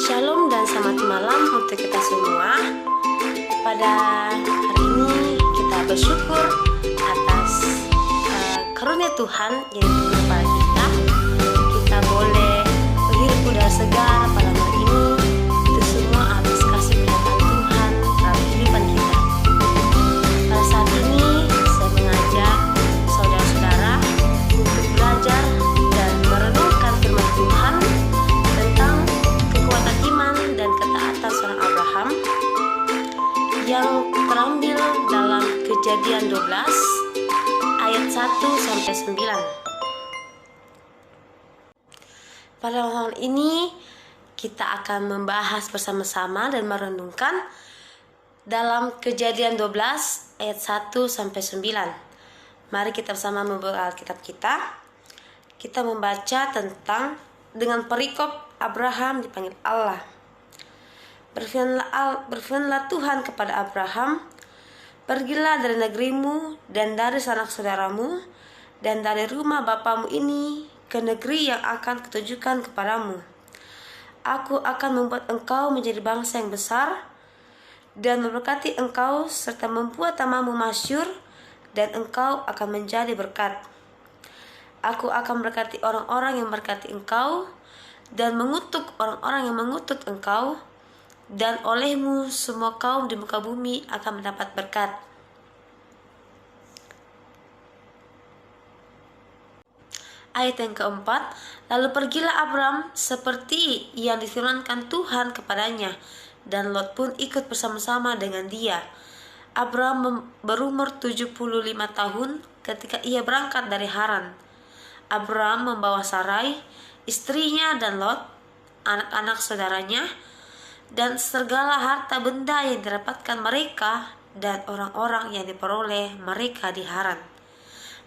Shalom dan selamat malam untuk kita semua. Pada hari ini kita bersyukur atas karunia Tuhan yang diberikan kepada kita. Kita boleh berhirup udara segar pada hari ini. Itu semua atas kasih penyertaan Tuhan dalam kehidupan kita. Pada saat ini saya mengajak saudara-saudara untuk belajar dan merenungkan firman Tuhan tentang kekuatan iman dan ketaatan seorang Abraham yang terambil dalam Kejadian 12 ayat 1-9. Pada malam ini kita akan membahas bersama-sama dan merenungkan dalam Kejadian 12 ayat 1-9. Mari kita bersama membuka Alkitab kita. Kita membaca tentang dengan perikop Abraham dipanggil Allah. Berfirmanlah Tuhan kepada Abraham, "Pergilah dari negerimu dan dari sanak saudaramu dan dari rumah bapamu ini ke negeri yang akan kutunjukkan kepadamu. Aku akan membuat engkau menjadi bangsa yang besar dan memberkati engkau serta membuat namamu masyhur dan engkau akan menjadi berkat. Aku akan memberkati orang-orang yang memberkati engkau dan mengutuk orang-orang yang mengutuk engkau, dan olehmu semua kaum di muka bumi akan mendapat berkat." Ayat yang keempat, lalu pergilah Abram seperti yang difirmankan Tuhan kepadanya, dan Lot pun ikut bersama-sama dengan dia. Abram berumur 75 tahun ketika ia berangkat dari Haran. Abram membawa Sarai, istrinya, dan Lot, anak-anak saudaranya, dan segala harta benda yang didapatkan mereka dan orang-orang yang diperoleh mereka di Haran.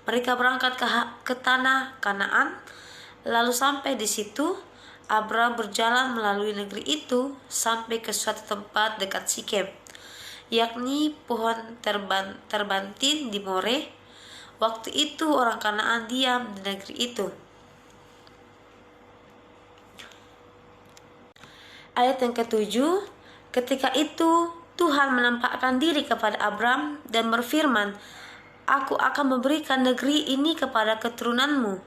Mereka berangkat ke tanah Kanaan. Lalu sampai di situ, Abram berjalan melalui negeri itu sampai ke suatu tempat dekat Sikem, yakni pohon terbantin di More. Waktu itu orang Kanaan diam di negeri itu. Ayat yang ketujuh, ketika itu Tuhan menampakkan diri kepada Abram dan berfirman, "Aku akan memberikan negeri ini kepada keturunanmu."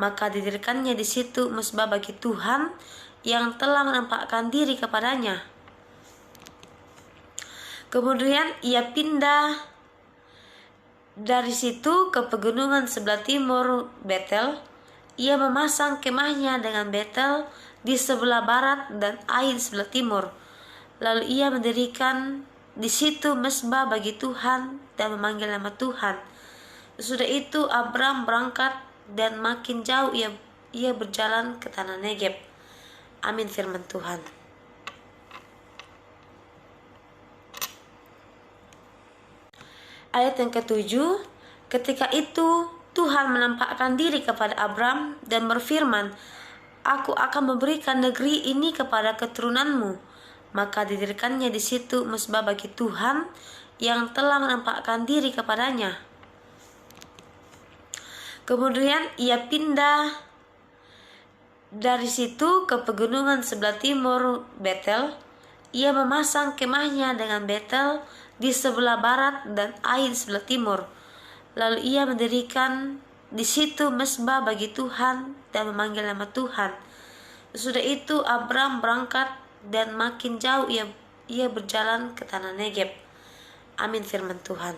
Maka didirikannya di situ mezbah bagi Tuhan yang telah menampakkan diri kepadanya. Kemudian ia pindah dari situ ke pegunungan sebelah timur Betel. Ia memasang kemahnya dengan Betel di sebelah barat dan Ai di sebelah timur. Lalu ia mendirikan di situ mezbah bagi Tuhan dan memanggil nama Tuhan. Sesudah itu Abram berangkat dan makin jauh ia berjalan ke tanah Negeb. Amin firman Tuhan. Ayat yang ketujuh, ketika itu Tuhan menampakkan diri kepada Abram dan berfirman, "Aku akan memberikan negeri ini kepada keturunanmu." Maka didirikannya di situ mezbah bagi Tuhan yang telah menampakkan diri kepadanya. Kemudian ia pindah dari situ ke pegunungan sebelah timur Betel. Ia memasang kemahnya dengan Betel di sebelah barat dan Ai di sebelah timur. Lalu ia mendirikan di situ mezbah bagi Tuhan dan memanggil nama Tuhan. Sesudah itu Abram berangkat dan makin jauh ia berjalan ke tanah Negeb. Amin firman Tuhan.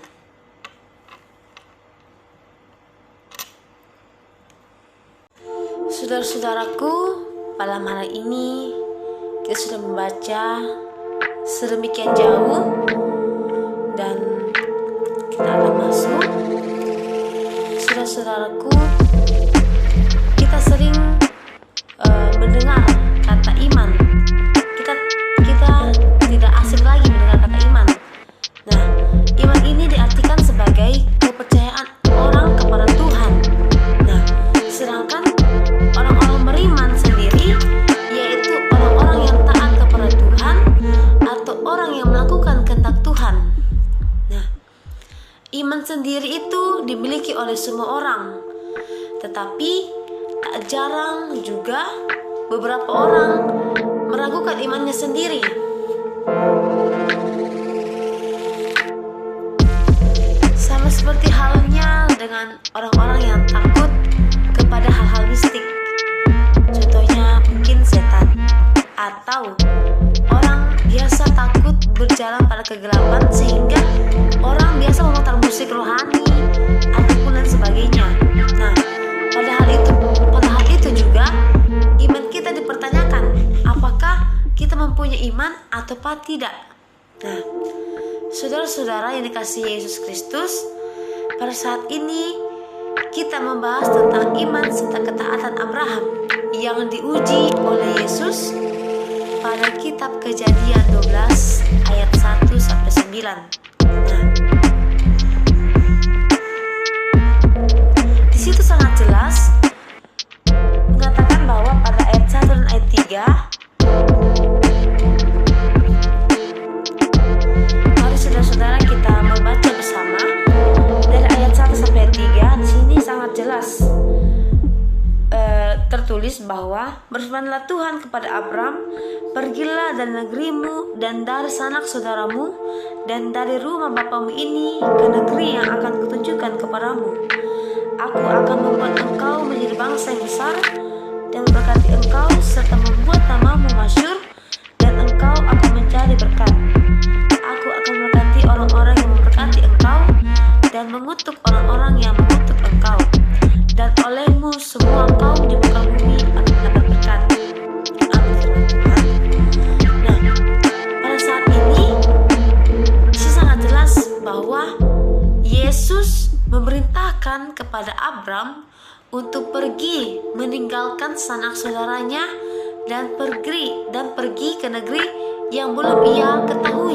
Saudara-saudaraku, pada malam ini kita sudah membaca sedemikian jauh dan kita akan masuk. Saudara-saudaraku, kita sering mendengar kata iman. Kita tidak asing lagi mendengar kata iman. Nah, iman ini diartikan sebagai kepercayaan orang kepada Tuhan. Nah, sedangkan orang-orang beriman sendiri yaitu orang-orang yang taat kepada Tuhan atau orang yang melakukan kehendak Tuhan. Nah, iman sendiri itu dimiliki oleh semua orang, tetapi tak jarang juga beberapa orang meragukan imannya sendiri. Sama seperti halnya dengan orang-orang yang takut kepada hal-hal mistik. Contohnya mungkin setan, atau orang biasa takut berjalan pada kegelapan sehingga orang biasa memutar musik rohani ataupun lain sebagainya. Nah, pada hal itu juga iman kita dipertanyakan, apakah kita mempunyai iman atau tidak. Nah, saudara-saudara yang dikasihi Yesus Kristus, pada saat ini kita membahas tentang iman serta ketaatan Abraham yang diuji oleh Yesus pada kitab Kejadian 12 ayat 1 sampai 9. Nah, di situ sangat jelas mengatakan bahwa pada ayat 1 dan ayat 3, mari saudara-saudara kita membaca bersama dari ayat 1 sampai 3. Di sini sangat jelas tertulis bahwa berfirmanlah Tuhan kepada Abram, pergilah dari negerimu dan dari sanak saudaramu dan dari rumah bapamu ini ke negeri yang akan kutunjukkan kepadamu. Aku akan membuat engkau menjadi bangsa yang besar dan memberkati engkau serta membuat namamu masyhur dan engkau akan menjadi berkat. Aku akan memberkati orang-orang yang memberkati engkau dan mengutuk orang-orang yang mengutuk engkau, dan olehmu semua kaum di muka bumi akan mendapat berkat. Amin. Nah, pada saat ini sangat jelas bahwa Yesus memerintahkan kepada Abram untuk pergi meninggalkan sanak saudaranya dan pergi ke negeri yang belum ia ketahui.